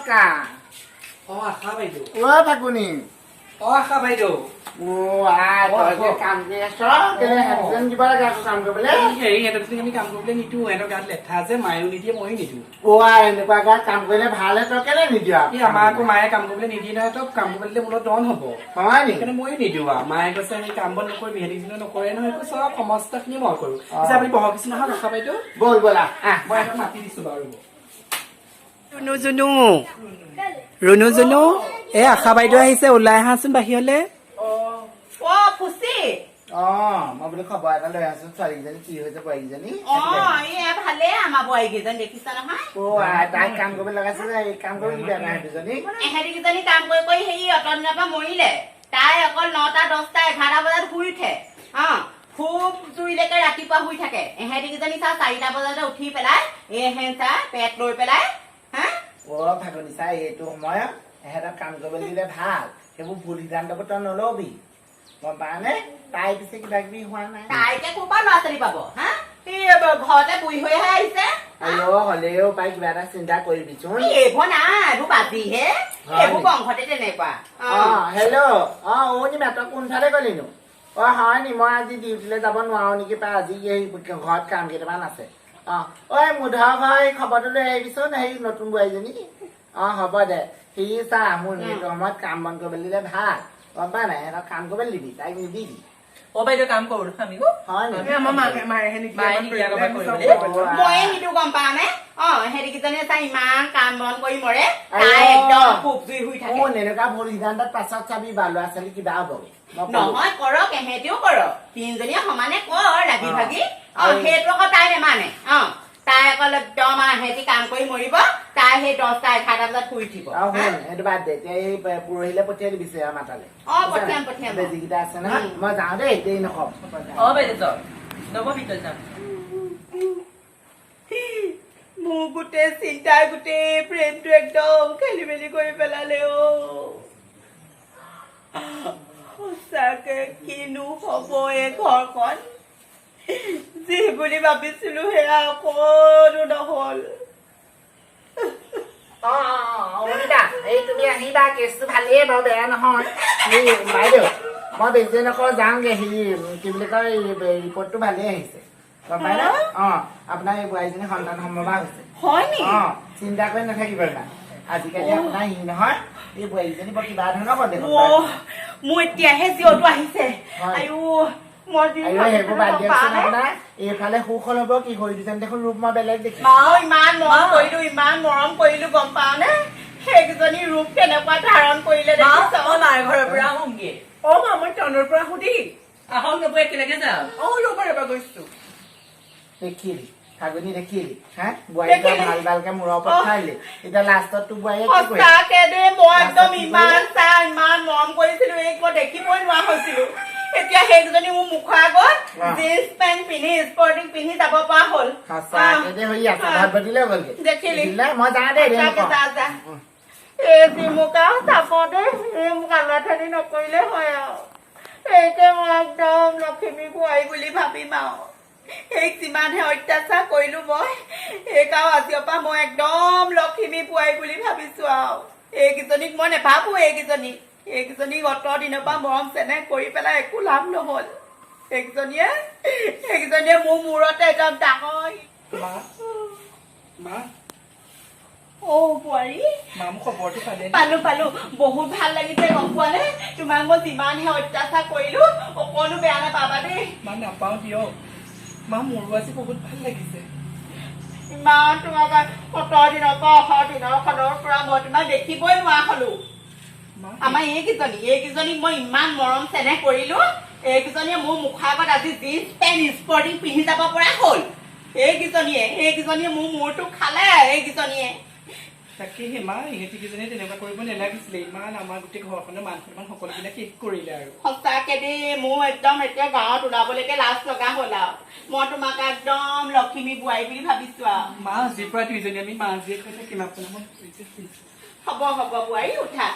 কা আশা বাইদেউ ফাগুনি আশা বাইদেউ তই কাম কৰি আছ কেনে হেডফোন দিব লাগে আকৌ কাম কৰিবলৈ হেৰি সিহঁতক আমি কাম কৰিবলৈ নিদিওঁ সিহঁতৰ গাত লেঠা আছে মায়েও নিদিয়ে ময়ো নিদিওঁ এনেকুৱা গাত কাম কৰিলে ভালহে তই কেলে নিদিয় আমাৰ আকৌ মায়ে কাম কৰিবলৈ নিদিয়ে নহয় তই কাম কৰিবলৈ মূলত দন হ'ব হয় নি সেইকাৰণে ময়ো নিদিওঁ মায়ে কৈছে সেই কাম বন নকৰিবি সিহঁতি কিন্তু নকৰে নহয় এইটো চব সমস্তখিনি মই কৰোঁ আপুনি বহক কিছু নহয় আশা বাইদেউ ব'ল ব'লা মই এখন মাতি দিছোঁ বাৰু ৰুণু জুনু এই আশা বাইদেউ আহিছে ওলাই আহাচোন বাহিৰলৈ মই বোলো খবৰ এটা লৈ আছো ছোৱালীকেইজনী কি হৈছে বোৱাৰীকেইজনী ভালে আমাৰ বোৱাৰীকেইজন দেখিছা নহয় তাইক কাম কৰিব লগাইছে যে কাম কৰিব দিবা নাই দুজনী এহেঁতিকেইজনী কাম কৰি কৰি সেই অটন দিনৰ পৰা মৰিলে তাই অকল 9টা 10টা 11টা বজাত শুই উঠে খুব জুইলৈকে ৰাতিপুৱা শুই থাকে এহেঁতিকেইজনী চা 4টা বজাতে উঠি পেলাই চা পেট লৈ পেলাই ভাগনি চাই এইটো সময়ত এহেঁতক কাম কৰিব দিলে ভাল সেইবোৰ ভুল সিদ্ধান্তবোৰ তই নলবি গম পানে তাই পিছে কিবা কিবি হোৱা নাই তাইকে ক'ৰ পৰা ল'ৰা ছোৱালী পাব ঘৰতে বুঢ়ী হৈহে আহিছে হলেও পাই কিবা এটা চিন্তা কৰিবিচোন এইবোৰ নাই এইবোৰ বাজিহে এইবোৰ বংশতে তেনেকুৱা হেল্ল' নিমা তই কোনফালে গলিনো হয় নি মই আজি ডিউটিলৈ যাব নোৱাৰো নেকি পাই আজি ঘৰত কাম কেইটামান আছে মুধৰ ঘৰ খবৰটো লৈ আহিবিচোন সেই নতুন বোৱাৰীজনী হ'ব দে সি চা মোৰ এইটো সময়ত কাম বন কৰিবলৈ দিলে ভাল গম পা নাই সিহঁতক কাম কৰিবলৈ দিবি তাইক নিদিবি বাইদেউ কাম কৰো ময়ে নিদো গম পা নে হেৰিকেইজনীয়ে চা ইমান কাম বন কৰি মৰে একদম খুব জুই শুই থাকে এনেকুৱা ভুল সিদ্ধান্তত পাছত চাবি বা ল'ৰা ছোৱালী কিবা হ'বগে নহয় কৰক এহেঁতিও কৰক তিনিজনীয়ে সমানে কৰ লাগি ভাগি সেইটো আকৌ তাই নেমানে তাই অকল একদম হেঁতি কাম কৰি মৰিব তাই সেই 10টা 11টা বজাত শুই উঠিব সেইটো বাদ দে এতিয়া এই পৰহিলে পঠিয়াই দিবি মাতালে পঠিয়াম যিকেইটা আছে নহয় মই যাওঁ দেই দেৰি নকম মোৰ গোটেই চিন্তাই গোটেই ব্ৰেইনটো একদম খেলি মেলি কৰি পেলালে সঁচাকে কিনো হব এই ঘৰখন যি বুলি ভাবিছিলো সেয়া অকণো নহল এই তুমি আহিবা কেছটো ভালেই বাৰু বেয়া নহয় বাইদেউ মই বেছি নকওঁ যাওঁগে সি কি বুলি কয় ৰিপৰ্টটো ভালেই আহিছে গম পাই ন আপোনাৰ এই বোৱাৰীজনী সন্তান সম্ভৱা হৈছে চিন্তা কৰি নাথাকিব না আজিকালি আপোনাৰ সি নহয় এই বোৱাৰীজনী বৰ কিবা ধৰণৰ কৰে মোৰ এতিয়াহে জিঅ'টো আহিছে এইফালে সুখল হব কি কৰি দিছে দেখোন ৰূপ মই বেলেগ দেখি ইমান মৰম কৰিলো গম পাও নে সেইকেইজনী ৰূপ কেনেকুৱা ধাৰণ কৰিলে মাৰ ঘৰৰ পৰা আহোগে মই টনৰ পৰা সুধি আহক নবৈ একেলগে যাওঁ ৰ'বা গৈছো দেখিলি ফাগুনি দেখিলি বোৱাৰীকে ভাল ভালকে মূৰৰ ওপৰত খাইলি এতিয়া লাষ্টত তোৰ বোৱাৰীয়ে মই একদম ইমান মৰম কৰিছিলো মই দেখিবই নোৱাৰা হৈছিলো এতিয়া সেইজনী মোৰ মুখৰ আগত জিন্স পেণ্ট পিন্ধি স্পৰ্টিং পিন্ধি যাব পৰা হ'ল দেখিলি মই যাওঁ দেই মোক আৰু চাব দেই মোক আলাঠানি নকৰিলে হয় আৰু এইকে মই একদম লখিমী বোৱাৰী বুলি ভাবিম আৰু এই যিমানহে অত্যাচাৰ কৰিলো মই সেইকাৰণে আজিৰ পৰা মই একদম লখিমী বোৱাৰী বুলি ভাবিছো আৰু এইকেইজনীক মই নেভাবো এইকেইজনীক অত দিনৰ পৰা মৰম চেনেহ কৰি পেলাই একো লাভ নহল এইকেইজনীয়ে মোৰ মূৰতে একদম ডাঙৰ বোৱাৰী পালো বহুত ভাল লাগিছে গম পোৱা নে তোমাক মই যিমানহে অত্যাচাৰ কৰিলো অকণো বেয়া নাপাবা দেই নাপাওঁ দিয়ক মোৰ আজি বহুত ভাল লাগিছে ইমান তোমাক 17 দিনৰ পৰা 18 দিনৰ পৰা মই তোমাক দেখিবই নোৱাৰা হলো আমাৰ এইকেইজনীক মই ইমান মৰম চেনেহ কৰিলো এইকেইজনীয়ে মোৰ মুখৰ আগত আজি জিন্স পেণ্ট স্পৰ্টিং পিন্ধি যাব পৰা হ'ল এইকেইজনীয়ে মোৰ মূৰটো খালে এইকেইজনীয়ে তাকেহে মা ইহঁতিকেইজনীয়ে তেনেকুৱা কৰিব নালাগিছিলে ইমান আমাৰ গোটেই ঘৰখনৰ মান সন্মান সকলোবিলাক শেষ কৰিলে আৰু সঁচাকে দেই মোৰ একদম এতিয়া গাঁৱত ওলাবলৈকে লাজ লগা হ'ল আৰু মই তোমাক একদম লখিমী বোৱাৰী বুলি ভাবিছো আৰু মা আজিৰ পৰা দুইজনী আমি মা জীয়েক হৈ থাকিম আপোনাৰ হ'ব বোৱাৰী উঠা